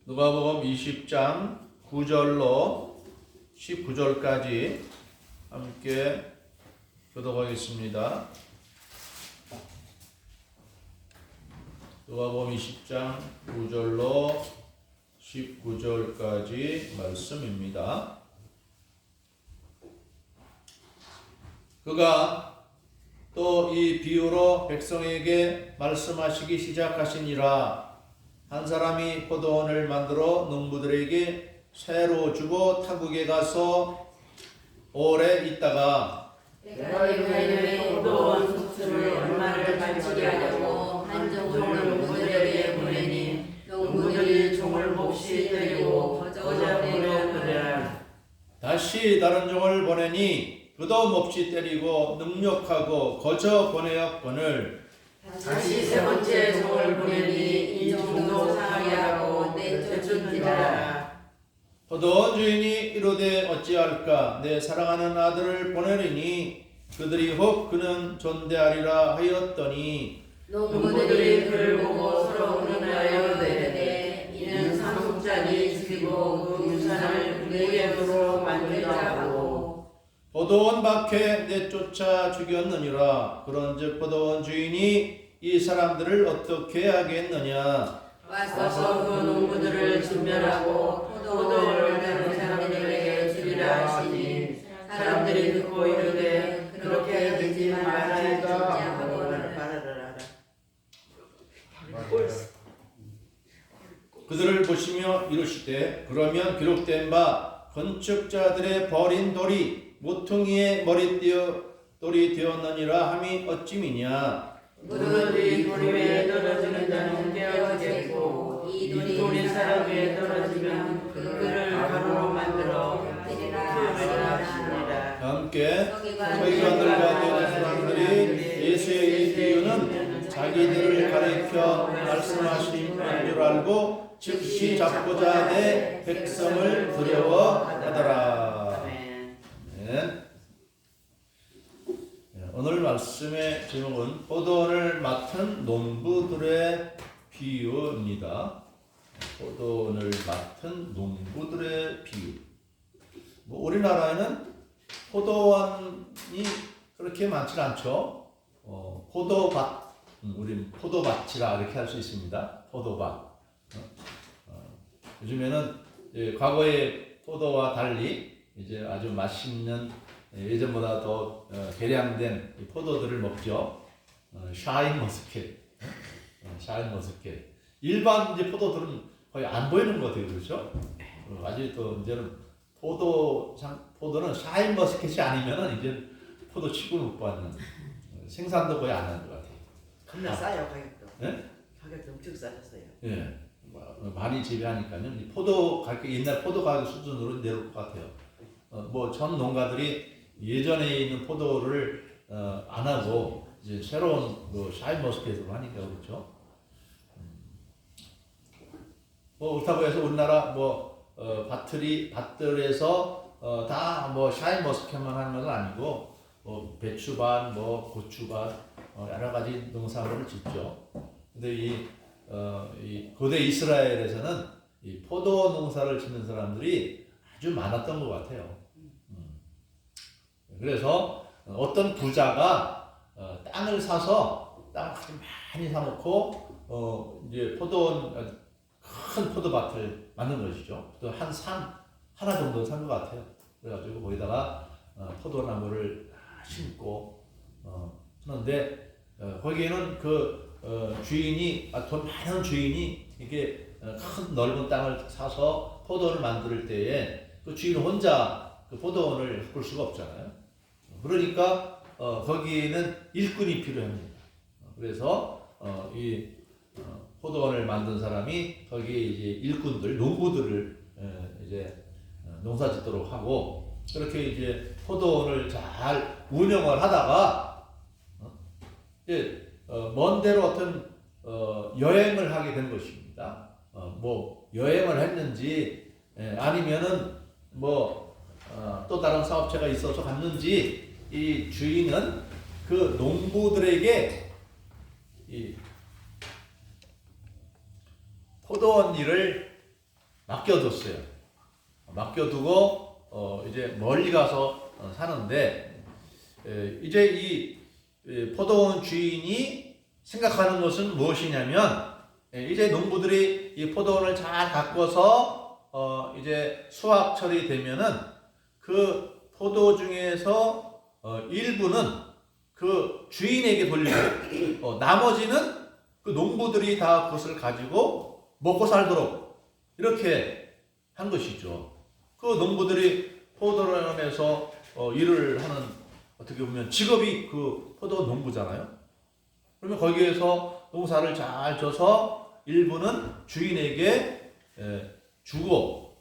누가복음 20장 9절로 19절까지 함께 교독하겠습니다. 누가복음 20장 9절로 19절까지 말씀입니다. 그가 또 이 비유로 백성에게 말씀하시기 시작하시니라. 한 사람이 포도원을 만들어 농부들에게 새로 주고 타국에 가서 오래 있다가 내가 이번에 포도원 수수를 얼마를 바치게 하려고 한 종을 농부들에게 보내니 농부들이 종을 몹시 때리고 거저 보내었느니라. 다시 다른 종을 보내니 그도 몹시 때리고 능욕하고 거저 보내었거늘 다시 세 번째 종을 보내니 이 종도 상하게 하고 내쫓은지라. 포도원 주인이 이르되 어찌할까 내 사랑하는 아들을 보내리니 그들이 혹 그는 존대하리라 하였더니 농부들이 그를 보고 서로 의논하여 이르되 이는 상속자니 죽이고 그 유산을 그에게 도록 만들자 하고 포도원 밖에 내쫓아 죽였느니라. 그런즉 포도원 주인이 이 사람들을 어떻게 하겠느냐. 와서 그 농부들을 진멸하고 포도원을 다른 사람들에게 주리라 하시니 사람들이 듣고 이르되 그렇게 되지 말아야지 하고 말하라. 그들을 보시며 이르시되 그러면 기록된 바 건축자들의 버린 돌이 모퉁이의 머리돌이 되었느니라 함이 어찌미냐. 무릇 돌 위에 떨어지는 자는 깨어지겠고 이 돌이 사람 위에 떨어지면 그를 가루로 만들어 태우리라 하시니라. 함께 서기관들과 대제 사람들이 예수의 이 비유는 자기들을 가리켜 말씀하신 줄 알고 즉시 잡고자 하되 백성을 두려워하더라. 오늘 말씀의 제목은 포도원을 맡은 농부들의 비유입니다. 포도원을 맡은 농부들의 비유. 우리나라에는 포도원이 그렇게 많지 않죠. 포도밭, 우리는 포도밭이라 이렇게 할 수 있습니다. 포도밭. 요즘에는 과거의 포도와 달리 이제 아주 맛있는 예전보다 더 개량된 포도들을 먹죠. 샤인 머스켓, 샤인 머스켓. 일반 이제 포도들은 거의 안 보이는 것 같아요, 그렇죠? 아직 또 이제는 포도는 샤인 머스켓이 아니면은 이제 포도 취급을 못 받는 생산도 거의 안 하는 것 같아요. 겁나 싸요 가격도. 네? 가격도 엄청 싸졌어요. 예, 많이 재배하니까요. 포도 가격 옛날 포도 가격 수준으로 내려올 것 같아요. 전 농가들이 예전에 있는 포도를 안 하고 이제 새로운 샤인 머스켓으로 하니까 그렇죠. 그렇다고 해서 우리나라 밭들에서 다 샤인 머스켓만 하는 건 아니고 배추밭, 고추밭 여러 가지 농산물을 짓죠. 근데 이 고대 이스라엘에서는 이 포도 농사를 짓는 사람들이 아주 많았던 것 같아요. 그래서 어떤 부자가 땅을 사서 땅을 아주 많이 사놓고 이제 포도원 큰 포도밭을 만든 것이죠. 또 한 산 하나 정도 산 것 같아요. 그래가지고 거기다가 포도나무를 심고 하는데 거기에는 주인이 돈 많은 주인이 이게 큰 넓은 땅을 사서 포도원을 만들 때에 그 주인 혼자 그 포도원을 바꿀 수가 없잖아요. 그러니까 거기에는 일꾼이 필요합니다. 그래서 이 포도원을 만든 사람이 거기에 이제 일꾼들, 농부들을 이제 농사짓도록 하고 그렇게 이제 포도원을 잘 운영을 하다가 먼 데로 어떤 여행을 하게 된 것입니다. 여행을 했는지 아니면은 또 다른 사업체가 있어서 갔는지 이 주인은 그 농부들에게 이 포도원 일을 맡겨뒀어요. 맡겨두고 이제 멀리 가서 사는데 이제 이 포도원 주인이 생각하는 것은 무엇이냐면 이제 농부들이 이 포도원을 잘 가꿔서 이제 수확철이 되면은 그 포도 중에서 일부는 그 주인에게 돌리고 나머지는 그 농부들이 다 그것을 가지고 먹고 살도록 이렇게 한 것이죠. 그 농부들이 포도원에서 일을 하는 어떻게 보면 직업이 그 포도 농부잖아요. 그러면 거기에서 농사를 잘 져서 일부는 주인에게 주고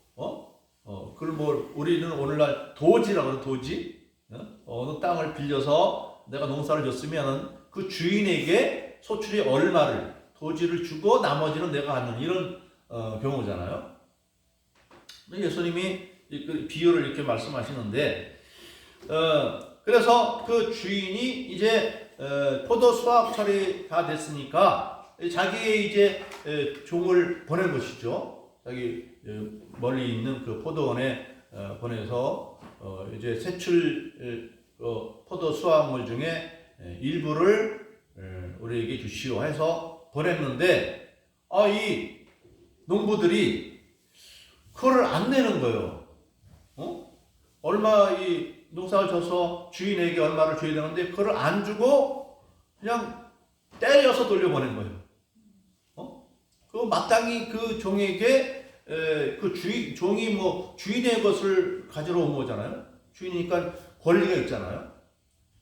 그걸 뭐 우리는 오늘날 도지라고 하는 도지 어느 땅을 빌려서 내가 농사를 졌으면 그 주인에게 소출이 얼마를 도지를 주고 나머지는 내가 갖는 이런 경우잖아요. 예수님이 그 비유를 이렇게 말씀하시는데 그래서 그 주인이 이제 포도 수확철이 다 됐으니까 자기의 이제 종을 보낸 것이죠. 자기 멀리 있는 그 포도원에 보내서 이제 세출 포도 수확물 중에 일부를 우리에게 주시오 해서 보냈는데 이 농부들이 그거를 안 내는 거예요. 얼마 이 농사를 져서 주인에게 얼마를 줘야 되는데 그걸 안 주고 그냥 때려서 돌려보낸 거예요. 그 마땅히 그 종에게 그 종이 뭐 주인의 것을 가지러 온 거잖아요. 주인이니까 권리가 있잖아요.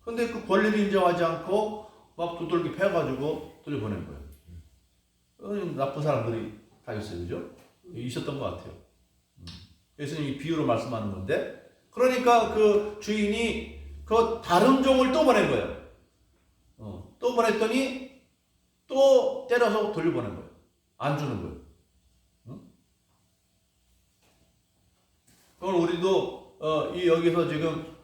근데 그 권리를 인정하지 않고 막 두들기 패가지고 돌려보낸 거예요. 나쁜 사람들이 다 있어요, 그죠? 있었던 것 같아요. 예수님이 비유로 말씀하는 건데, 그러니까 그 주인이 그 다른 종을 또 보낸 거예요. 또 보냈더니 또 때려서 돌려보낸 거예요. 안 주는 거예요. 그럼 우리도 여기서 지금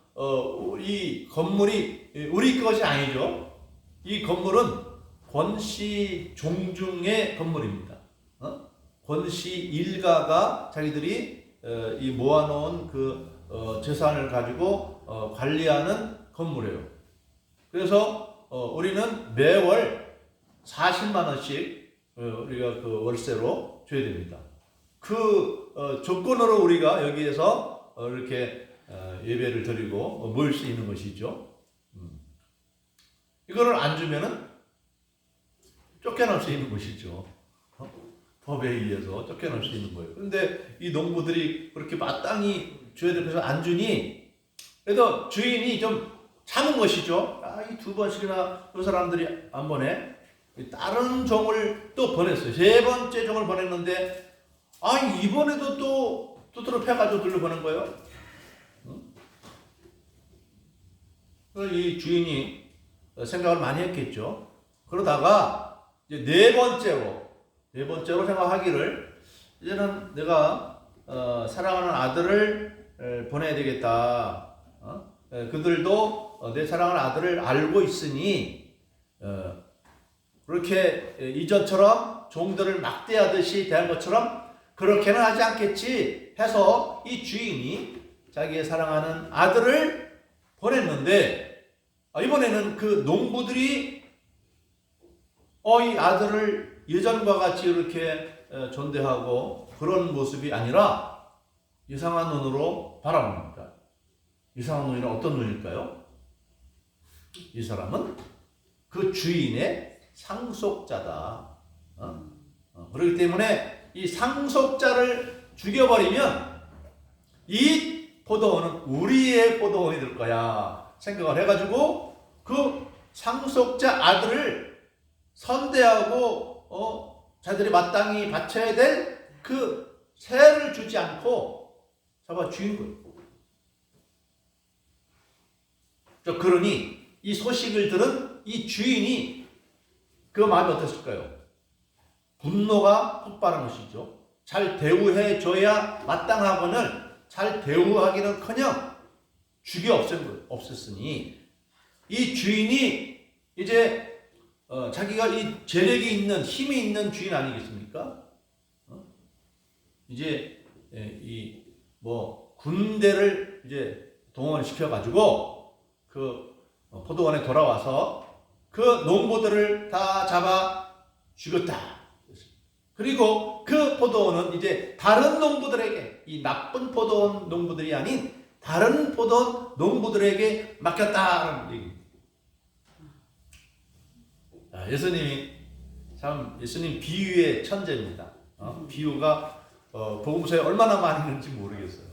이 건물이 우리 것이 아니죠. 이 건물은 권씨 종중의 건물입니다. 권씨 일가가 자기들이 이 모아놓은 그 재산을 가지고 관리하는 건물이에요. 그래서 우리는 매월 40만 원씩 우리가 그 월세로 줘야 됩니다. 그 조건으로 우리가 여기에서 이렇게 예배를 드리고 모일 수 있는 것이죠. 이거를 안 주면은 쫓겨날 수 있는 것이죠. 법에 의해서 쫓겨날 수 있는 거예요. 그런데 이 농부들이 그렇게 마땅히 줘야 돼서 안 주니, 그래도 주인이 좀 참은 것이죠. 이 두 번씩이나 그 사람들이 안 보내. 다른 종을 또 보냈어요. 세 번째 종을 보냈는데, 이번에도 또 두드러 패가지고 돌려보낸 거예요. 이 주인이 생각을 많이 했겠죠. 그러다가 이제 네 번째로 생각하기를, 이제는 내가 사랑하는 아들을 보내야 되겠다. 그들도 내 사랑하는 아들을 알고 있으니 그렇게 이전처럼 종들을 막대하듯이 대한 것처럼 그렇게는 하지 않겠지 해서 이 주인이 자기의 사랑하는 아들을 보냈는데, 이번에는 그 농부들이 이 아들을 예전과 같이 이렇게 존대하고 그런 모습이 아니라 이상한 눈으로 바라봅니다. 이상한 눈이란 어떤 눈일까요? 이 사람은 그 주인의 상속자다. 그렇기 때문에 이 상속자를 죽여버리면 이 포도원은 우리의 포도원이 될 거야 생각을 해가지고 그 상속자 아들을 선대하고 자들이 마땅히 바쳐야 될 그 세를 주지 않고 잡아 죽인 거예요. 그러니 이 소식을 들은 이 주인이 그 마음이 어땠을까요? 분노가 폭발한 것이죠. 잘 대우해 줘야 마땅하거늘 잘 대우하기는커녕 죽여 없앴으니 이 주인이 이제 자기가 이 재력이 있는 힘이 있는 주인 아니겠습니까? 이제 이 뭐 군대를 이제 동원시켜 가지고 그 포도원에 돌아와서 그 농부들을 다 잡아 죽였다. 그리고 그 포도원은 이제 다른 농부들에게, 이 나쁜 포도원 농부들이 아닌 다른 포도원 농부들에게 맡겼다는 얘기입니다. 예수님이 참, 예수님 비유의 천재입니다. 비유가 복음서에 얼마나 많이 있는지 모르겠어요.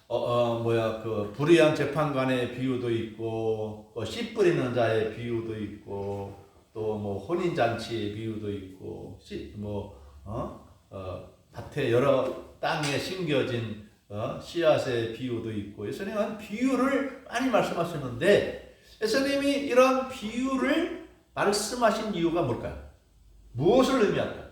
그 불의한 재판관의 비유도 있고, 씨 뿌리는 자의 비유도 있고, 또 뭐 혼인 잔치의 비유도 있고, 밭에 여러 땅에 심겨진 씨앗의 비유도 있고, 예수님은 비유를 많이 말씀하셨는데, 예수님이 이런 비유를 말씀하신 이유가 뭘까요? 무엇을 의미할까요?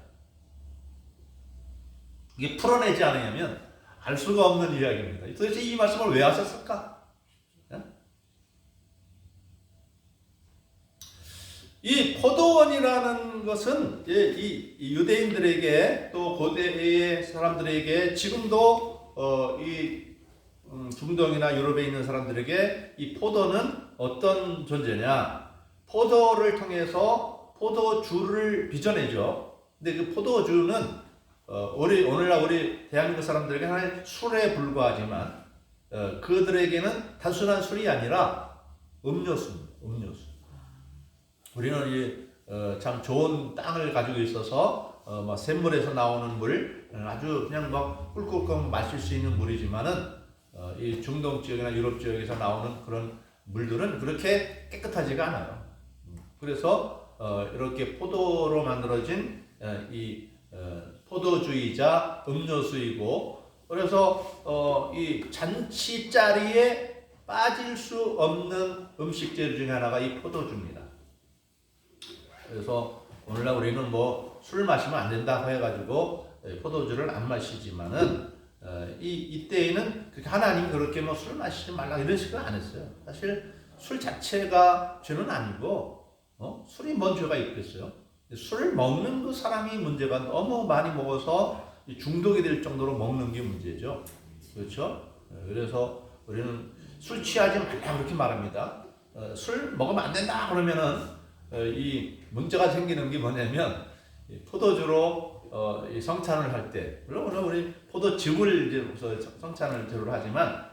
이게 풀어내지 않으면 알 수가 없는 이야기입니다. 도대체 이 말씀을 왜 하셨을까? 이 포도원이라는 것은 이 유대인들에게 또 고대의 사람들에게 지금도 이 중동이나 유럽에 있는 사람들에게 이 포도는 어떤 존재냐? 포도를 통해서 포도주를 빚어내죠. 근데 그 포도주는 오늘날 우리 대한민국 사람들에게 하나의 술에 불과하지만 그들에게는 단순한 술이 아니라 음료수입니다. 음료수. 우리는 참 좋은 땅을 가지고 있어서 샘물에서 나오는 물, 아주 그냥 막 꿀꿀꿀 마실 수 있는 물이지만은 이 중동 지역이나 유럽 지역에서 나오는 그런 물들은 그렇게 깨끗하지가 않아요. 그래서 이렇게 포도로 만들어진 이 포도주이자 음료수이고, 그래서 이 잔치 자리에 빠질 수 없는 음식 재료 중에 하나가 이 포도주입니다. 그래서 오늘날 우리는 뭐 술 마시면 안 된다고 해가지고 포도주를 안 마시지만은 이때에는 하나님이 그렇게 뭐 술 마시지 말라 이런 식으로 안 했어요. 사실 술 자체가 죄는 아니고 술이 뭔 죄가 있겠어요? 술을 먹는 그 사람이 문제가, 너무 많이 먹어서 중독이 될 정도로 먹는 게 문제죠. 그렇죠? 그래서 우리는 술 취하지 말라 그렇게 말합니다. 술 먹으면 안 된다 그러면은 이 문제가 생기는 게 뭐냐면, 포도주로 이 성찬을 할 때, 물론 우리 포도즙을 이제 성찬을 재료로 하지만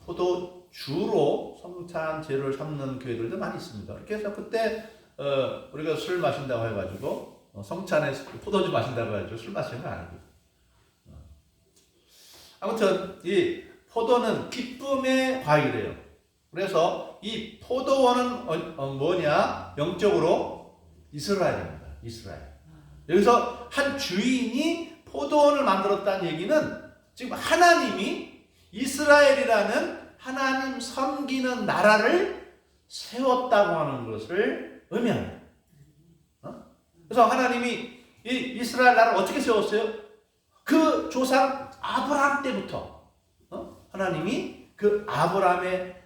포도주로 성찬 재료를 삼는 교회들도 많이 있습니다. 그렇게 해서 그때 우리가 술 마신다고 해가지고 성찬에 포도주 마신다고 해가지고 술 마시는 건 아니고, 아무튼 이 포도는 기쁨의 과일이에요. 그래서 이 포도원은 뭐냐? 영적으로 이스라엘입니다. 이스라엘. 여기서 한 주인이 포도원을 만들었다는 얘기는 지금 하나님이 이스라엘이라는 하나님 섬기는 나라를 세웠다고 하는 것을 의미합니다. 그래서 하나님이 이 이스라엘 나라를 어떻게 세웠어요? 그 조상 아브라함 때부터 하나님이 그 아브라함의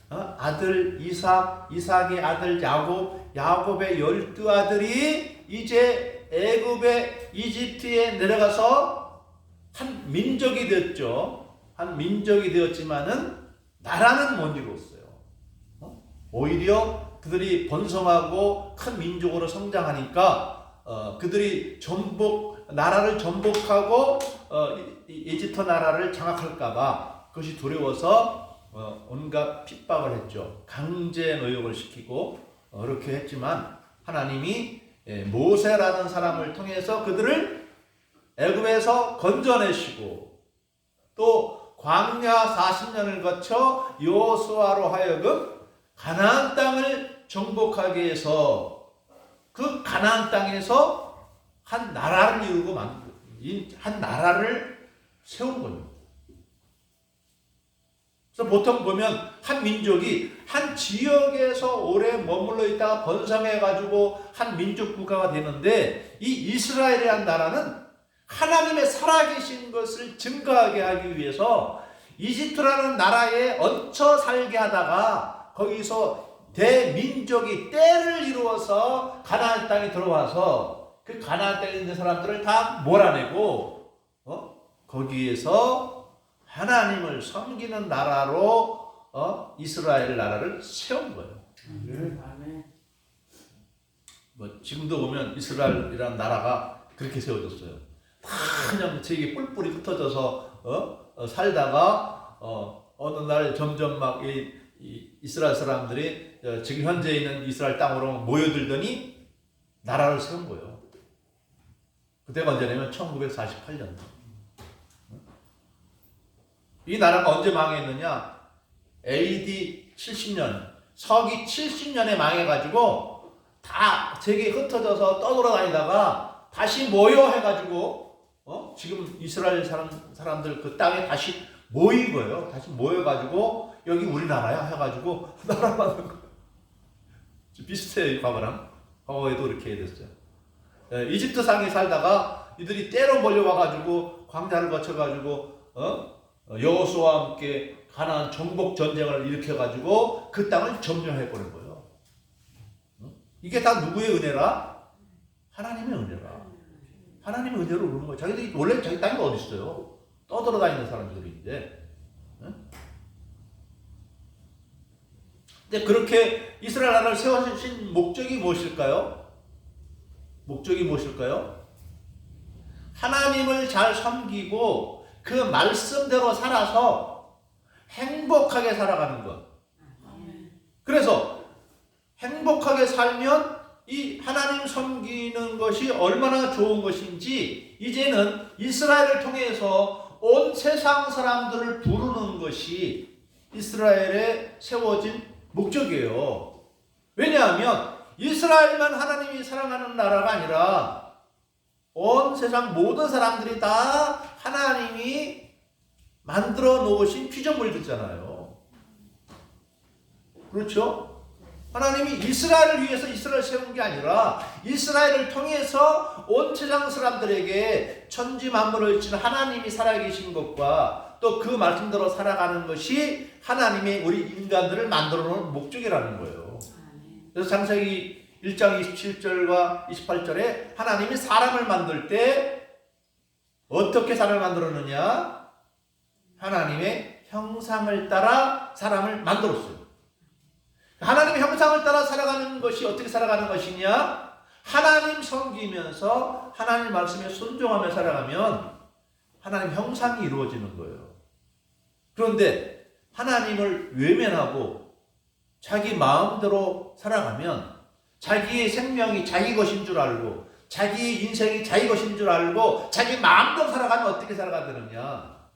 아들 이삭, 이삭의 아들 야곱, 야곱의 12아들이 이제 애굽의 이집트에 내려가서 한 민족이 되었죠. 한 민족이 되었지만은 나라는 못 이루었어요. 오히려 그들이 번성하고 큰 민족으로 성장하니까 그들이 나라를 전복하고 이집트 나라를 장악할까봐 그것이 두려워서 온갖 핍박을 했죠. 강제 노역을 시키고 그렇게 했지만 하나님이 모세라는 사람을 통해서 그들을 애굽에서 건져내시고, 또 광야 40년을 거쳐 여호수아로 하여금 가나안 땅을 정복하게 해서 그 가나안 땅에서 한 나라를 이루고 한 나라를 세운 겁니다. 그래서 보통 보면 한 민족이 한 지역에서 오래 머물러 있다가 번성해가지고 한 민족 국가가 되는데, 이 이스라엘이라는 나라는 하나님의 살아계신 것을 증거하게 하기 위해서 이집트라는 나라에 얹혀 살게 하다가 거기서 대민족이 때를 이루어서 가나안 땅에 들어와서 그 가나안 땅에 있는 사람들을 다 몰아내고 거기에서 하나님을 섬기는 나라로 이스라엘 나라를 세운 거예요. 아멘. 뭐 지금도 보면 이스라엘이라는 나라가 그렇게 세워졌어요. 다 그냥 세계 뿔뿔이 흩어져서 살다가 어느 날 점점 막 이 이스라엘 사람들이 지금 현재 있는 이스라엘 땅으로 모여들더니 나라를 세운 거예요. 그때가 언제냐면 1948년. 이 나라가 언제 망했느냐? AD 70년, 서기 70년에 망해가지고 다 세계에 흩어져서 떠돌아다니다가 다시 모여 해가지고 지금 이스라엘 사람들 그 땅에 다시 모인 거예요. 다시 모여가지고 여기 우리나라야 해가지고 나라 만든 거예요. 비슷해요, 과거랑. 과거에도 그렇게 됐어요. 이집트 상에 살다가 이들이 때로 몰려와가지고 광야를 거쳐가지고 여호수아와 함께 가나안 정복 전쟁을 일으켜가지고 그 땅을 점령해 버린 거예요. 이게 다 누구의 은혜라? 하나님의 은혜라. 하나님의 은혜로 그런 거예요. 자기들이 원래 자기 땅이 어디 있어요? 떠돌아다니는 사람들인데. 근데 그렇게 이스라엘 나라를 세우신 목적이 무엇일까요? 목적이 무엇일까요? 하나님을 잘 섬기고 그 말씀대로 살아서 행복하게 살아가는 것. 그래서 행복하게 살면 이 하나님 섬기는 것이 얼마나 좋은 것인지 이제는 이스라엘을 통해서 온 세상 사람들을 부르는 것이 이스라엘에 세워진 목적이에요. 왜냐하면 이스라엘만 하나님이 사랑하는 나라가 아니라 온 세상 모든 사람들이 다 하나님이 만들어 놓으신 피조물이잖아요. 그렇죠? 하나님이 이스라엘을 위해서 이스라엘을 세운 게 아니라 이스라엘을 통해서 온 세상 사람들에게 천지 만물을 지은 하나님이 살아계신 것과 또 그 말씀대로 살아가는 것이 하나님의 우리 인간들을 만들어 놓은 목적이라는 거예요. 그래서 창세기 1장 27절과 28절에 하나님이 사람을 만들 때 어떻게 사람을 만들었느냐? 하나님의 형상을 따라 사람을 만들었어요. 하나님의 형상을 따라 살아가는 것이 어떻게 살아가는 것이냐? 하나님 섬기면서 하나님 말씀에 순종하며 살아가면 하나님 형상이 이루어지는 거예요. 그런데 하나님을 외면하고 자기 마음대로 살아가면 자기의 생명이 자기 것인 줄 알고 자기 인생이 자기 것인 줄 알고 자기 마음대로 살아가면 어떻게 살아가야 되느냐?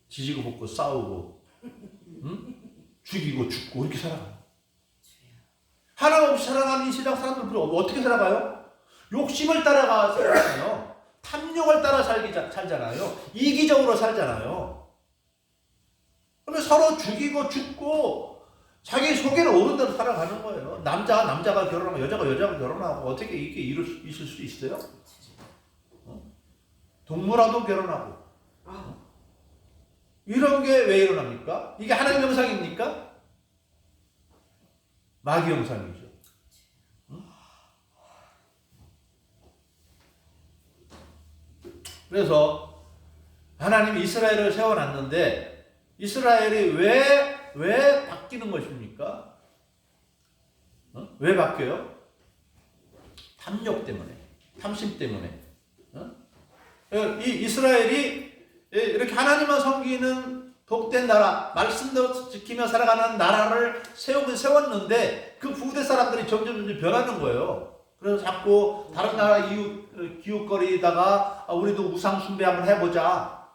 지지고 볶고 싸우고 응? 죽이고 죽고 이렇게 살아가요. 하나님 없이 살아가는 이 세상 사람들 어떻게 살아가요? 욕심을 따라가 살잖아요. 탐욕을 따라 살잖아요. 이기적으로 살잖아요. 그러면 서로 죽이고 죽고 자기 속에는 오른 대로 살아가는 거예요. 남자가 결혼하고 여자가 결혼하고 어떻게 이게 있을 수 있어요? 동물하고 결혼하고 이런 게 왜 일어납니까? 이게 하나님 형상입니까? 마귀 형상이죠. 그래서 하나님이 이스라엘을 세워놨는데 이스라엘이 왜 바뀌는 것입니까? 왜 바뀌어요? 탐욕 때문에, 탐심 때문에. 이 이스라엘이 이렇게 하나님만 섬기는 복된 나라, 말씀대로 지키며 살아가는 나라를 세웠는데 그 부대 사람들이 점점 변하는 거예요. 그래서 자꾸 다른 나라 기웃거리다가 우리도 우상 숭배 한번 해보자.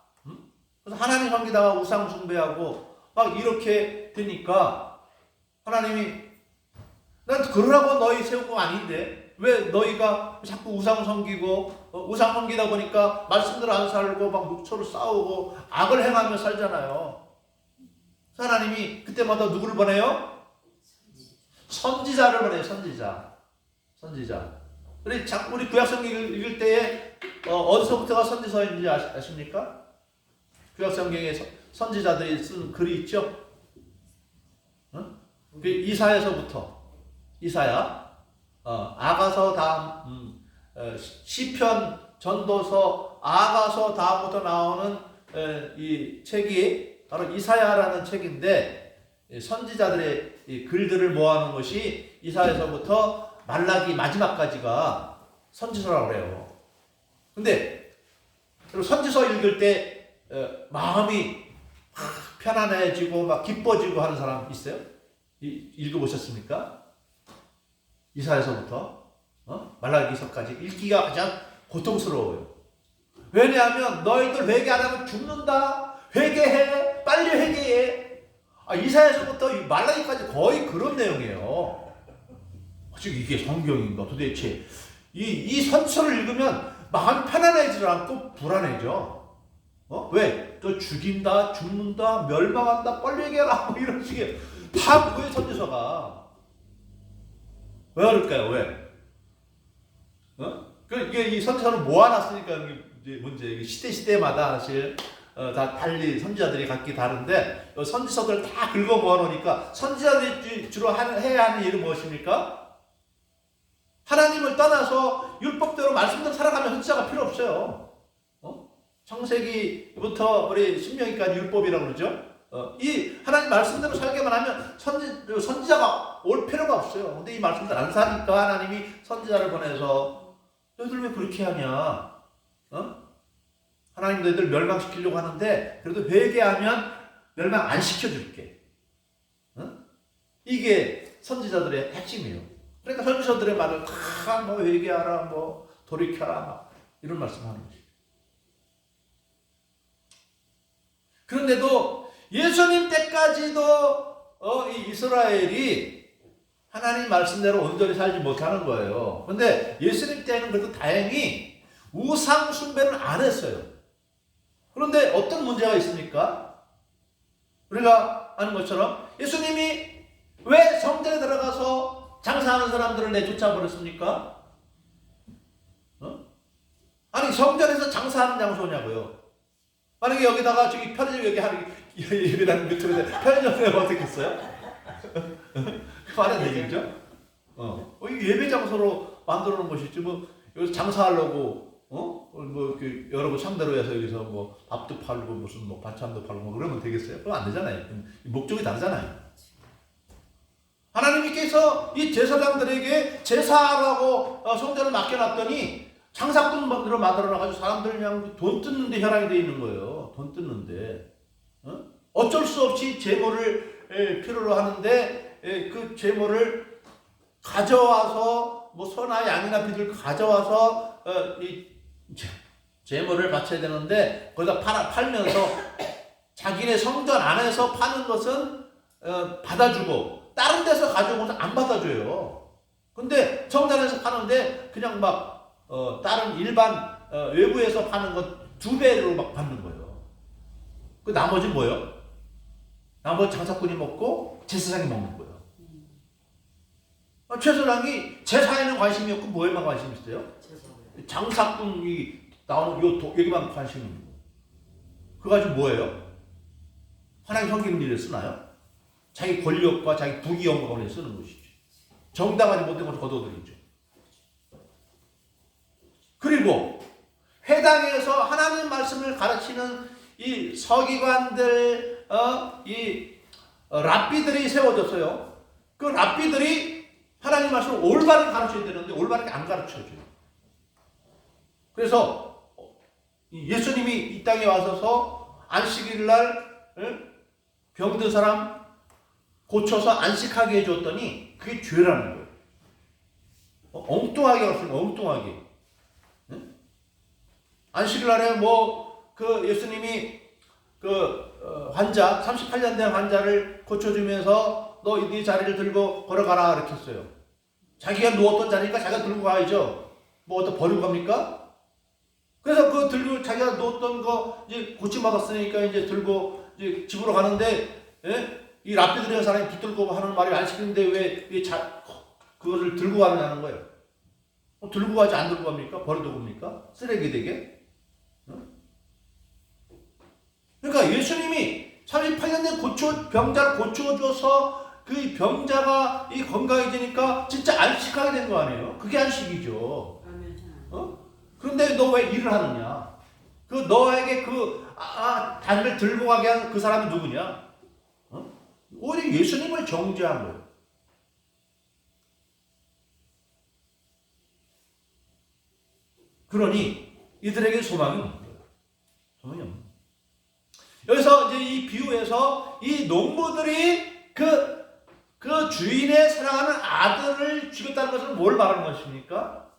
그래서 하나님 섬기다가 우상 숭배하고 막 이렇게 되니까 하나님이 난 그러라고 너희 세운 거 아닌데 왜 너희가 자꾸 우상 섬기고 우상 섬기다 보니까 말씀대로 안 살고 막 서로 싸우고 악을 행하며 살잖아요. 하나님이 그때마다 누구를 보내요? 선지자를 보내요. 선지자. 우리 구약성경 읽을 때에 어디서부터가 선지서인지 아십니까? 구약성경에 선지자들이 쓴 글이 있죠? 그 이사야서부터 이사야 아가서 다음 시편, 전도서, 아가서 다음부터 나오는 이 책이 바로 이사야라는 책인데, 선지자들의 이 글들을 모아놓은 것이 이사야서부터 말라기 마지막까지가 선지서라고 그래요. 근데 선지서 읽을 때 마음이 편안해지고 막 기뻐지고 하는 사람 있어요? 읽어보셨습니까? 이사야서부터 말라기서까지 읽기가 가장 고통스러워요. 왜냐하면 너희들 회개 안 하면 죽는다. 회개해. 빨리 회개해. 이사야서부터 말라기까지 거의 그런 내용이에요. 즉 이게 성경인가 도대체. 이 선서를 읽으면 마음이 편안해지지 않고 불안해져. 왜? 또 죽인다, 죽는다, 멸망한다, 빨리 회개하라, 뭐 이런 식의 다 그거예요, 선지서가. 왜 그럴까요? 왜? 이게 이 선지서를 모아놨으니까 이게 문제. 시대마다 사실 다 달리 선지자들이 각기 다른데 선지서들 다 긁어 모아놓으니까 선지자들이 주로 해야 하는 일은 무엇입니까? 하나님을 떠나서 율법대로 말씀대로 살아가면 선지자가 필요 없어요. 창세기부터 우리 신명기까지 율법이라고 그러죠. 이 하나님 말씀대로 살게만 하면 선지자가 올 필요가 없어요. 근데 이 말씀들 안 사니까 하나님이 선지자를 보내서 너희들 왜 그렇게 하냐? 하나님 너희들 멸망시키려고 하는데 그래도 회개하면 멸망 안 시켜줄게. 이게 선지자들의 핵심이에요. 그러니까 선지자들의 말을 다 뭐 회개하라, 뭐 돌이켜라, 막 이런 말씀하는 거죠. 그런데도 예수님 때까지도 이 이스라엘이 하나님 말씀대로 온전히 살지 못하는 거예요. 그런데 예수님 때는 그래도 다행히 우상 숭배는 안 했어요. 그런데 어떤 문제가 있습니까? 우리가 아는 것처럼 예수님이 왜 성전에 들어가서 장사하는 사람들을 내쫓아 버렸습니까? 아니 성전에서 장사하는 장소냐고요. 만약에 여기다가 저기 편의점 여기 하는 예배당 밑으로 편의점 내가 어떻게 했어요? 말이 안 되겠죠? 예배 장소로 만들어 놓은 것이지 뭐 여기서 장사하려고 뭐 이렇게 여러 분 상대로 해서 여기서 뭐 밥도 팔고 무슨 뭐 반찬도 팔고 뭐 그러면 되겠어요? 그럼 안 되잖아요. 목적이 다르잖아요. 하나님께서 이 제사장들에게 제사하라고 성전을 맡겨놨더니 장사꾼으로 만들어놔가지고 사람들 그냥 돈 뜯는데 혈안이 돼 있는 거예요. 돈 뜯는데. 어쩔 수 없이 제물을 필요로 하는데 그 제물을 가져와서 뭐 소나 양이나 비를 가져와서 이 제물을 바쳐야 되는데 거기다 팔면서 자기네 성전 안에서 파는 것은 받아주고 다른 데서 가져오면 안 받아줘요. 근데 성전에서 파는데 그냥 막 다른 일반 외부에서 파는 것 2배로 막 받는 거예요. 그 나머지 뭐예요? 나머지 장사꾼이 먹고 제사장이 먹는 거예요. 제사장이 제사에는 관심이 없고 뭐에만 관심이 있어요? 장사꾼이 나오는 여기만 관심이 있는 거예요. 그거 가지고 뭐예요? 하나님 섬기는 일에 쓰나요? 자기 권력과 자기 부귀 영광을 쓰는 것이죠. 정당하지 못된 것을 거둬들이죠. 그리고 회당에서 하나님 말씀을 가르치는 이 서기관들, 랍비들이 세워졌어요. 그 랍비들이 하나님 말씀을 올바르게 가르쳐야 되는데 올바르게 안 가르쳐줘요. 그래서 예수님이 이 땅에 와서서 안식일 날 병든 사람 고쳐서 안식하게 해줬더니 그게 죄라는 거예요. 엉뚱하게 없으면 엉뚱하게. 안식일 날에 예수님이 환자 38년 된 환자를 고쳐주면서 너 네 자리를 들고 걸어가라 이렇게 했어요. 자기가 누웠던 자리니까 자기가 들고 가야죠. 뭐 어디다 버리고 갑니까? 그래서 그 들고 자기가 누웠던 거 이제 고침받았으니까 이제 들고 이제 집으로 가는데 이 랍비들이라는 사람이 붙들고 하는 말이 안 시키는데 왜 그거를 들고 가느냐는 거예요. 들고 가지 안 들고 갑니까? 버리고 갑니까? 쓰레기 되게? 그러니까 예수님이 38년 된 병자를 고쳐줘서 그 병자가 이 건강해지니까 진짜 안식하게 된 거 아니에요? 그게 안식이죠. 그런데 너 왜 일을 하느냐? 그 너에게 단을 들고 가게 한 그 사람이 누구냐? 오히려 예수님을 정죄한 거예요. 그러니 이들에게 소망이 없는 거예요. 소망이 없는 거예요. 여기서 이제 이 비유에서 이 농부들이 그 주인의 사랑하는 아들을 죽였다는 것은 뭘 말하는 것입니까?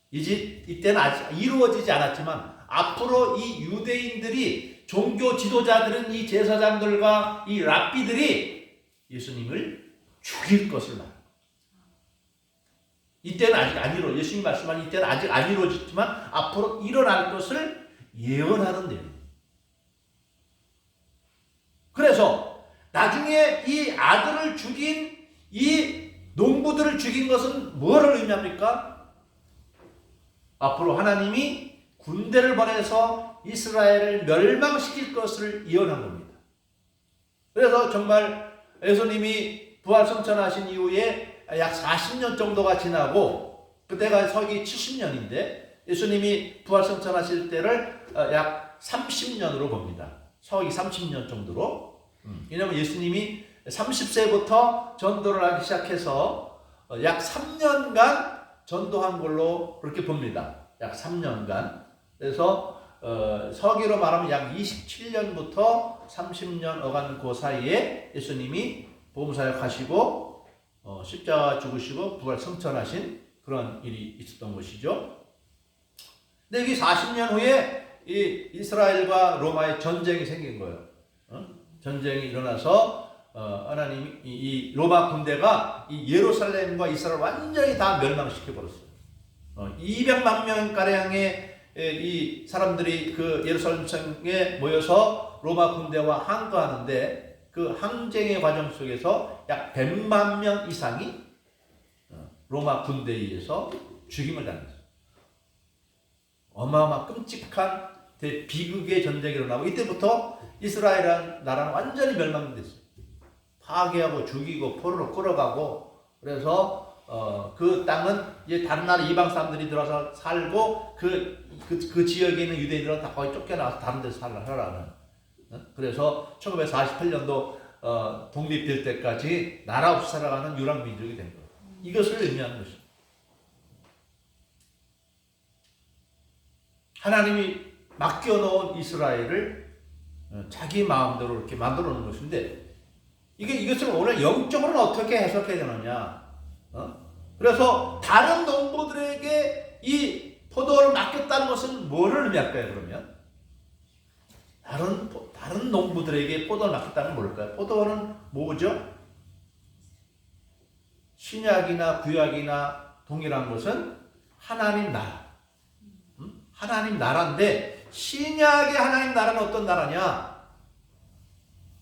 이때는 아직 이루어지지 않았지만 앞으로 이 유대인들이 종교 지도자들은 이 제사장들과 이 랍비들이 예수님을 죽일 것을 말합니다. 이때는 아직 안 이루어. 예수님 말씀한 이때는 아직 안 이루어졌지만 앞으로 일어날 것을 예언하는 내용. 그래서 나중에 이 아들을 죽인 이 농부들을 죽인 것은 뭐를 의미합니까? 앞으로 하나님이 군대를 보내서 이스라엘을 멸망시킬 것을 예언한 겁니다. 그래서 정말 예수님이 부활성천하신 이후에 약 40년 정도가 지나고 그때가 서기 70년인데 예수님이 부활성천하실 때를 약 30년으로 봅니다. 서기 30년 정도로. 왜냐하면 예수님이 30세부터 전도를 하기 시작해서 약 3년간 전도한 걸로 그렇게 봅니다. 약 3년간. 그래서 서기로 말하면 약 27년부터 30년 어간 그 사이에 예수님이 복음사역 하시고 십자가 죽으시고 부활 성천하신 그런 일이 있었던 것이죠. 근데 여기 40년 후에 이 이스라엘과 로마의 전쟁이 생긴 거예요. 전쟁이 일어나서 하나님이 이 로마 군대가 이 예루살렘과 이스라엘 완전히 다 멸망시켜 버렸어요. 200만 명 가량의 이 사람들이 그 예루살렘성에 모여서 로마 군대와 항거하는데 그 항쟁의 과정 속에서 약 100만 명 이상이 로마 군대에 의해서 죽임을 당했어요. 어마어마 끔찍한 비극의 전쟁이 일어나고 이때부터 이스라엘 나라는 완전히 멸망됐어요. 파괴하고 죽이고 포로로 끌어가고 그래서 그 땅은 이제 다른 나라 이방 사람들이 들어서 살고 그 지역에 있는 유대인들은 다 거의 쫓겨나서 다른 데서 살아라는. 그래서 1948년도 독립될 때까지 나라 없이 살아가는 유랑민족이 된 거예요. 이것을 의미하는 것입니다. 하나님이 맡겨놓은 이스라엘을 자기 마음대로 이렇게 만들어 놓은 것인데 이것을 오늘 영적으로는 어떻게 해석해야 되느냐? 그래서 다른 농부들에게 이 포도를 맡겼다는 것은 뭐를 의미할까요? 그러면 다른 농부들에게 포도를 맡겼다는 건 뭘까요? 포도는 뭐죠? 신약이나 구약이나 동일한 것은 하나님 나라. 하나님 나라인데 신약의 하나님 나라는 어떤 나라냐?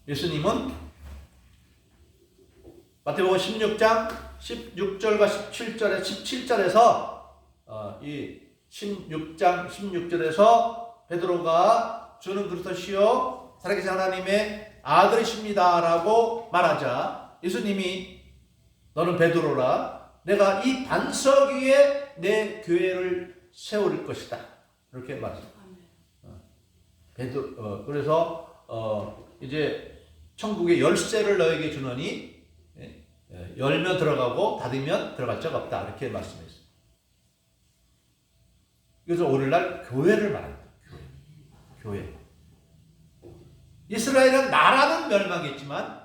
예수님은 마태복음 16장 16절과 17절에서 이 16장 16절에서 베드로가 주는 그리스도시요 살아계신 하나님의 아들이십니다 라고 말하자 예수님이 너는 베드로라 내가 이 반석 위에 내 교회를 세울 것이다 이렇게 말했습니다. 그래서 이제 천국의 열쇠를 너에게 주노니 열면 들어가고 닫으면 들어갈 자가 없다 이렇게 말씀했어요. 그래서 오늘날 교회를 말합니다. 교회. 이스라엘은 나라는 멸망했지만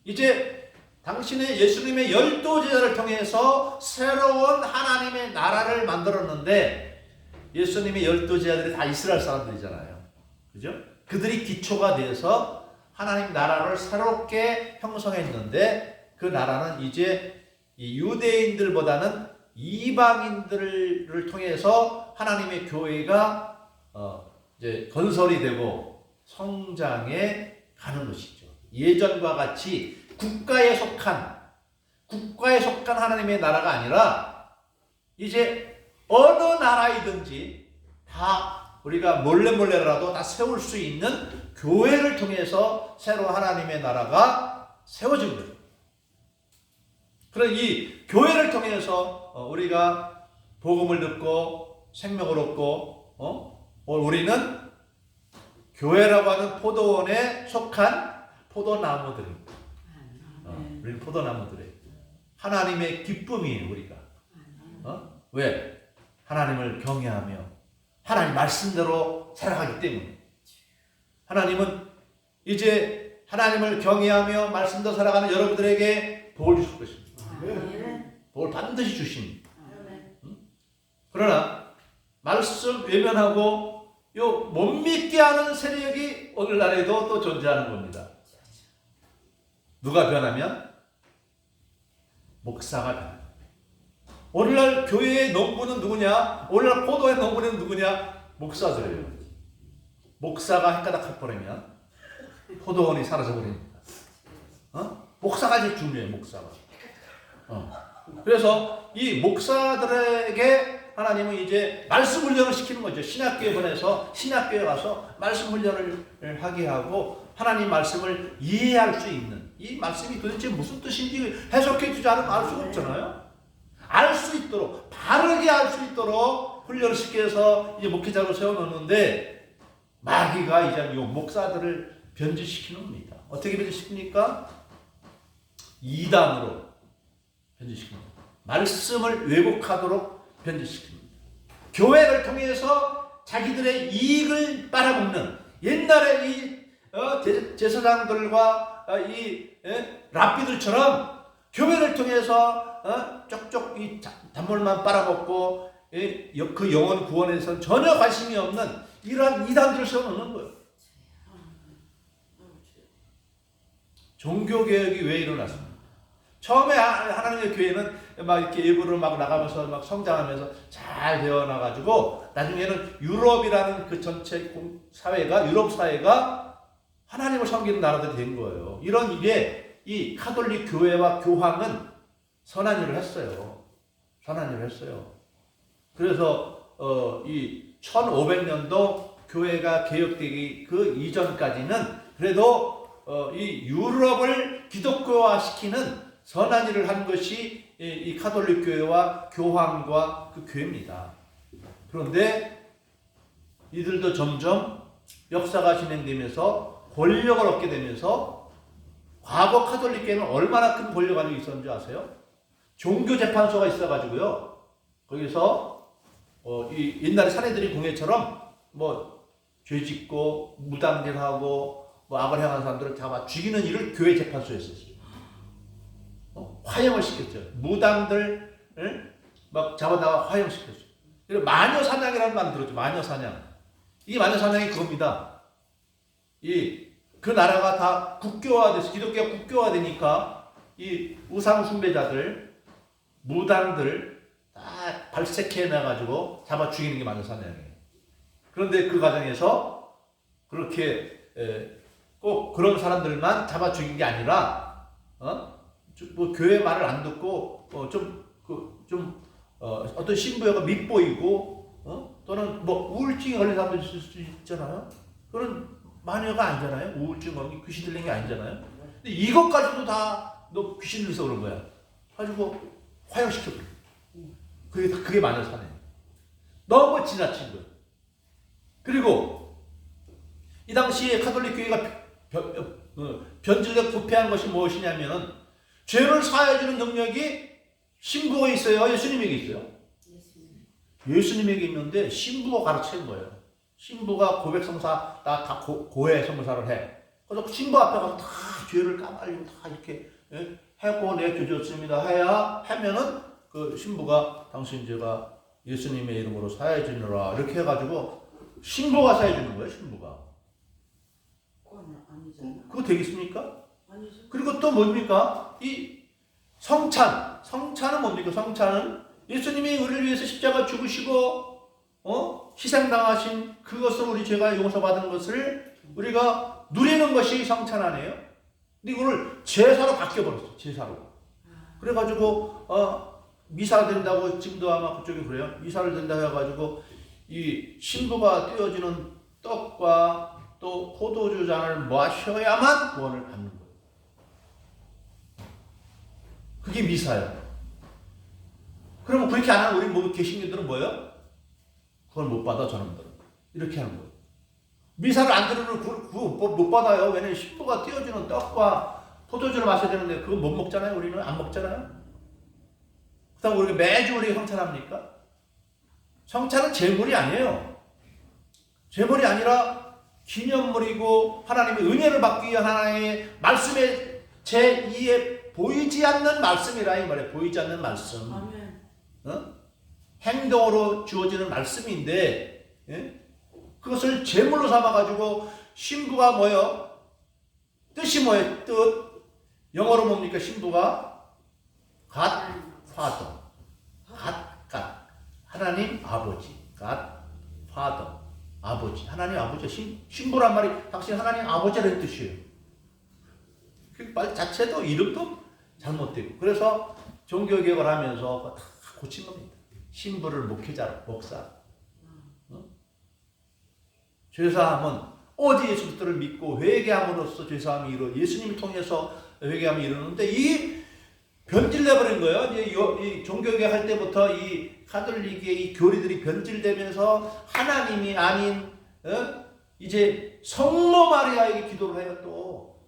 이제 당신의 예수님의 12제자를 통해서 새로운 하나님의 나라를 만들었는데 예수님의 12제자들이 다 이스라엘 사람들이잖아요. 그죠? 그들이 기초가 돼서 하나님 나라를 새롭게 형성했는데 그 나라는 이제 이 유대인들보다는 이방인들을 통해서 하나님의 교회가 이제 건설이 되고 성장해 가는 것이죠. 예전과 같이 국가에 속한 하나님의 나라가 아니라 이제 어느 나라이든지 다 우리가 몰래라도 다 세울 수 있는 교회를 통해서 새로 하나님의 나라가 세워진 거예요. 그런 이 교회를 통해서 우리가 복음을 듣고 생명을 얻고 우리는 교회라고 하는 포도원에 속한 포도나무들입니다. 우리는 포도나무들이에요. 하나님의 기쁨이에요, 우리가. 왜? 하나님을 경외하며 하나님 말씀대로 살아가기 때문에. 하나님은 이제 하나님을 경외하며 말씀대로 살아가는 여러분들에게 복을 주실 것입니다. 복을 반드시 주십니다. 그러나 말씀 외면하고 요 못 믿게 하는 세력이 오늘날에도 또 존재하는 겁니다. 누가 변하면? 목사가 변합니다. 오늘날 교회의 농부는 누구냐? 오늘날 포도의 농부는 누구냐? 목사들이에요. 목사가 헷가닥 버리면 포도원이 사라져버립니다. 목사가 제일 중요해요. 목사가. 그래서 이 목사들에게 하나님은 이제 말씀 훈련을 시키는 거죠. 신학교에 보내서 신학교에 가서 말씀 훈련을 하게 하고 하나님 말씀을 이해할 수 있는, 이 말씀이 도대체 무슨 뜻인지 해석해 주지 않으면 알 수가 없잖아요. 알 수 있도록, 바르게 알 수 있도록 훈련을 시켜서 이제 목회자로 세워놓는데 마귀가 이제 이 목사들을 변질시키는 겁니다. 어떻게 변질시킵니까? 이단으로 변질시킵니다. 말씀을 왜곡하도록 변질시킵니다. 교회를 통해서 자기들의 이익을 빨아먹는, 옛날에 이 제사장들과 이 랍비들처럼 교회를 통해서 쪽쪽 이 단물만 빨아먹고 그 영혼 구원에서 전혀 관심이 없는 이러한 이단들을 세워놓는 거예요. 종교개혁이 왜 일어났습니까? 처음에 하나님의 교회는 막 이렇게 일부러 막 나가면서 막 성장하면서 잘 되어나가지고 나중에는 유럽이라는 그 전체 사회가, 유럽 사회가 하나님을 섬기는 나라들이 된 거예요. 이런 일에 이 카톨릭 교회와 교황은 선한 일을 했어요. 선한 일을 했어요. 그래서 이 1500년도 교회가 개혁되기 그 이전까지는 그래도 이 유럽을 기독교화 시키는 선한 일을 한 것이 이 카톨릭 교회와 교황과 그 교회입니다. 그런데 이들도 점점 역사가 진행되면서 권력을 얻게 되면서 과거 카톨릭 교회는 얼마나 큰 권력이 있었는지 아세요? 종교재판소가 있어가지고요. 거기서 이 옛날에 사내들이 궁예처럼 뭐 죄짓고 무당질하고 뭐 악을 행한 사람들을 잡아 죽이는 일을 교회 재판소에 했었어요. 화형을 시켰죠. 무당들을 막 잡아다가 화형시켰어요. 그리고 마녀사냥이라는 말 들었죠. 마녀사냥. 이 마녀사냥이 그겁니다. 그 나라가 다 국교화돼서 기독교가 국교화되니까 이 우상 숭배자들, 무당들 다 발색해놔가지고 잡아 죽이는 게 마녀사냥이에요. 그런데 그 과정에서 그렇게 꼭 그런 사람들만 잡아 죽인 게 아니라 뭐 교회 말을 안 듣고 어떤 신부가 밉보이고 또는 뭐 우울증에 걸린 사람도 있을 수 있잖아요. 그런 마녀가 아니잖아요. 우울증 걸린 귀신 들린 게 아니잖아요. 근데 이것까지도 다 너 귀신 들려서 그런 거야. 가지고 화형시켜버려. 그게 마녀 사네. 너무 지나친 거예요. 그리고 이 당시에 카톨릭 교회가 변질되고 부패한 것이 무엇이냐면 죄를 사해주는 능력이 신부가 있어요? 예수님에게 있어요? 예수님에게 있는데 신부가 가르치는 거예요. 신부가 고백성사 다 고해 성사를 해. 그래서 신부 앞에 가서 다 죄를 까발리고 다 이렇게 해고 내 죄졌습니다 하면은 그 신부가 당신 죄가 예수님의 이름으로 사해주느라 이렇게 해가지고 신부가 사해주는 거예요. 신부가. 그거 되겠습니까? 그리고 또 뭡니까? 이 성찬은 뭡니까? 성찬은 예수님이 우리를 위해서 십자가 죽으시고 희생당하신 그것을 우리 죄가 용서받은 것을 우리가 누리는 것이 성찬 아니에요? 근데 이거를 제사로 바뀌어버렸어. 제사로. 그래가지고 미사 된다고 지금도 아마 그쪽이 그래요. 미사를 된다 해가지고 이 신부가 띄워주는 떡과 또 포도주 잔을 마셔야만 구원을 받는 거예요. 그게 미사예요. 그러면 그렇게 안 하면 우리 뭐 개신교들은 뭐예요? 그걸 못 받아 저놈들은. 이렇게 하는 거예요. 미사를 안 들으면 그거 못 받아요. 왜냐면 신부가 띄워주는 떡과 포도주를 마셔야 되는데 그거 못 먹잖아요. 우리는 안 먹잖아요. 그렇다고 우리가 매주 우리 성찬합니까? 성찬은 제물이 아니에요. 제물이 아니라 기념물이고 하나님의 은혜를 받기 위한 하나님의 말씀의 제2의 보이지 않는 말씀이라 이 말이에요. 보이지 않는 말씀. 아멘. 행동으로 주어지는 말씀인데 그것을 제물로 삼아가지고 신부가 뭐예요? 뜻이 뭐예요? 뜻. 영어로 뭡니까? 신부가 God Father. God. 하나님 아버지. God Father. 아버지. 하나님 아버지. 신부란 말이 당신 하나님 아버지라는 뜻이에요. 그 말 자체도 이름도 잘못되고. 그래서 종교개혁을 하면서 다 고친 겁니다. 신부를 목사. 죄사함은 오직 예수 그리스도를 믿고 회개함으로써 죄사함이 이루 예수님을 통해서 회개함이 이루는데 이 변질돼버린 거예요. 이제 이 종교개혁 할 때부터 이 가톨릭의 이 교리들이 변질되면서 하나님이 아닌 이제 성모 마리아에게 기도를 해요. 또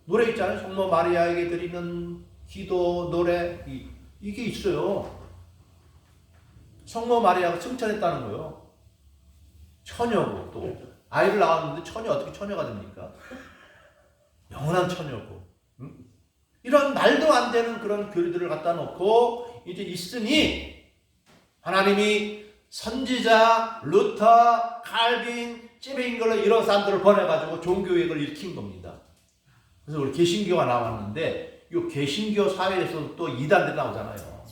노래 있잖아요. 성모 마리아에게 드리는 기도 노래 이게 있어요. 성모 마리아가 칭찬했다는 거예요. 처녀고 또 아이를 낳았는데 처녀 어떻게 처녀가 됩니까? 영원한 처녀고 이런 말도 안 되는 그런 교리들을 갖다 놓고 이제 있으니 하나님이 선지자 루터, 칼빈, 찌베잉글러 이런 사람들을 보내가지고 종교개혁을 일으킨 겁니다. 그래서 우리 개신교가 나왔는데 이 개신교 사회에서 또 이단들 나오잖아요.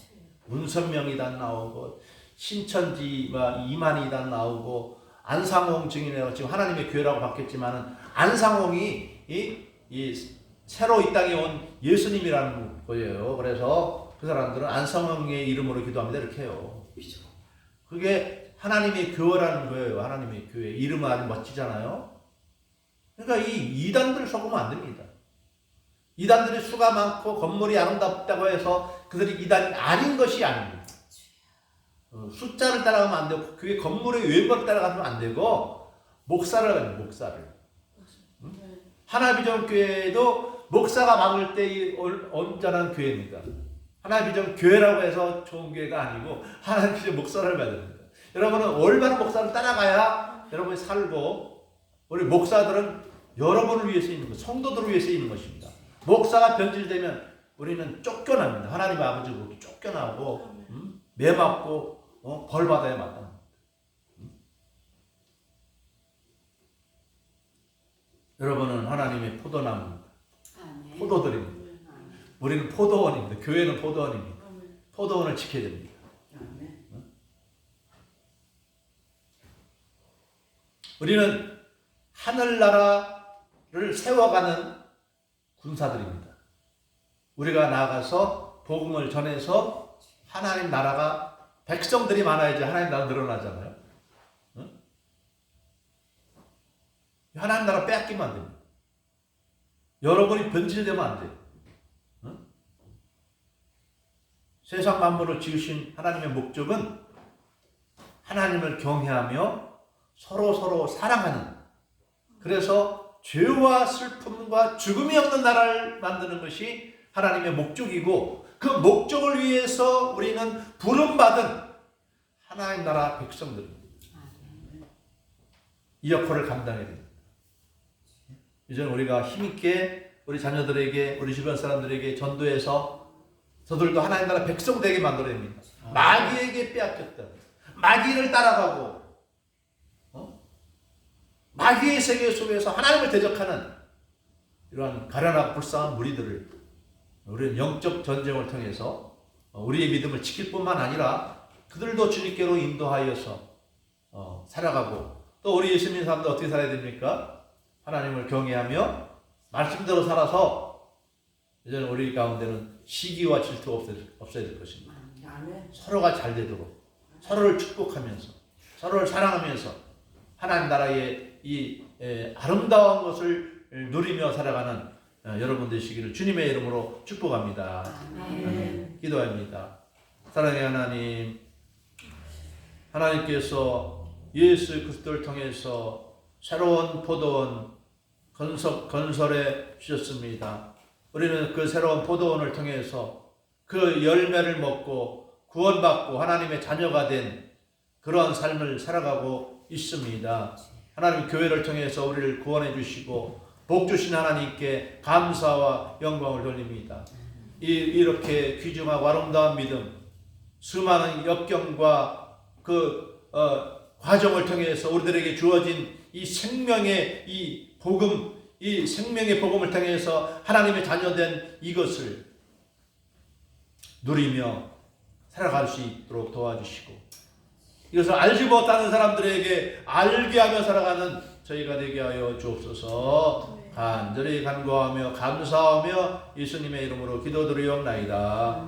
문선명 이단 나오고 신천지와 이만 이단 나오고 안상홍 증인회가 지금 하나님의 교회라고 바뀌었지만은 안상홍이 이 새로 이 땅에 온 예수님이라는 거예요. 그래서 그 사람들은 안상홍의 이름으로 기도합니다 이렇게 해요. 그게 하나님의 교회라는 거예요. 하나님의 교회 이름은 아주 멋지잖아요. 그러니까 이 이단들 속으면 안 됩니다. 이단들이 수가 많고 건물이 아름답다고 해서 그들이 이단이 아닌 것이 아닙니다. 숫자를 따라가면 안 되고 그게 건물의 외모를 따라가면 안 되고 목사를 가요. 목사를. 하나비전교회도 목사가 막을 때 온전한 교회입니다. 하나비전 교회라고 해서 좋은 교회가 아니고 하나비전 목사를 봐야 됩니다. 여러분은 올바른 목사를 따라가야 여러분이 살고 우리 목사들은 여러분을 위해서 있는 것, 성도들을 위해서 있는 것입니다. 목사가 변질되면 우리는 쫓겨납니다. 하나님 아버지로부터 쫓겨나고 매맞고 벌 받아야 마땅합니다. 여러분은 하나님의 포도나무입니다. 포도들입니다. 우리는 포도원입니다. 교회는 포도원입니다. 포도원을 지켜야 됩니다. 우리는 하늘나라를 세워가는 군사들입니다. 우리가 나아가서 복음을 전해서 하나님 나라가 백성들이 많아야지 하나님 나라 늘어나잖아요. 하나님 나라 빼앗기면 안 됩니다. 여러분이 변질되면 안 돼요. 세상 만물을 지으신 하나님의 목적은 하나님을 경외하며 서로 사랑하는, 그래서 죄와 슬픔과 죽음이 없는 나라를 만드는 것이 하나님의 목적이고, 그 목적을 위해서 우리는 부름받은 하나님 나라 백성들입니다. 이 역할을 감당해야 됩니다. 이제 우리가 힘있게 우리 자녀들에게, 우리 주변 사람들에게 전도해서 저들도 하나님 나라 백성 되게 만들어야 됩니다. 마귀에게 빼앗겼던, 마귀를 따라가고 마귀의 세계 속에서 하나님을 대적하는 이러한 가련하고 불쌍한 무리들을 우리는 영적 전쟁을 통해서 우리의 믿음을 지킬 뿐만 아니라 그들도 주님께로 인도하여서 살아가고, 또 우리 예수 믿는 사람들 어떻게 살아야 됩니까? 하나님을 경외하며 말씀대로 살아서 이제 우리 가운데는 시기와 질투가 없어야 될 것입니다. 서로가 잘 되도록 서로를 축복하면서 서로를 사랑하면서 하나님 나라의 이 아름다운 것을 누리며 살아가는 여러분 되시기를 주님의 이름으로 축복합니다. 기도합니다. 사랑의 하나님, 하나님께서 예수 그리스도를 통해서 새로운 포도원 건설해 주셨습니다. 우리는 그 새로운 포도원을 통해서 그 열매를 먹고 구원받고 하나님의 자녀가 된 그러한 삶을 살아가고 있습니다. 하나님 교회를 통해서 우리를 구원해 주시고 복 주신 하나님께 감사와 영광을 돌립니다. 이렇게 귀중하고 아름다운 믿음, 수많은 역경과 그 과정을 통해서 우리들에게 주어진 이 생명의 이 복음, 이 생명의 복음을 통해서 하나님의 자녀된 이것을 누리며 살아갈 수 있도록 도와주시고 이것을 알지 못하는 사람들에게 알게 하며 살아가는 저희가 되게 하여 주옵소서. 간절히 간구하며 감사하며 예수님의 이름으로 기도드리옵나이다.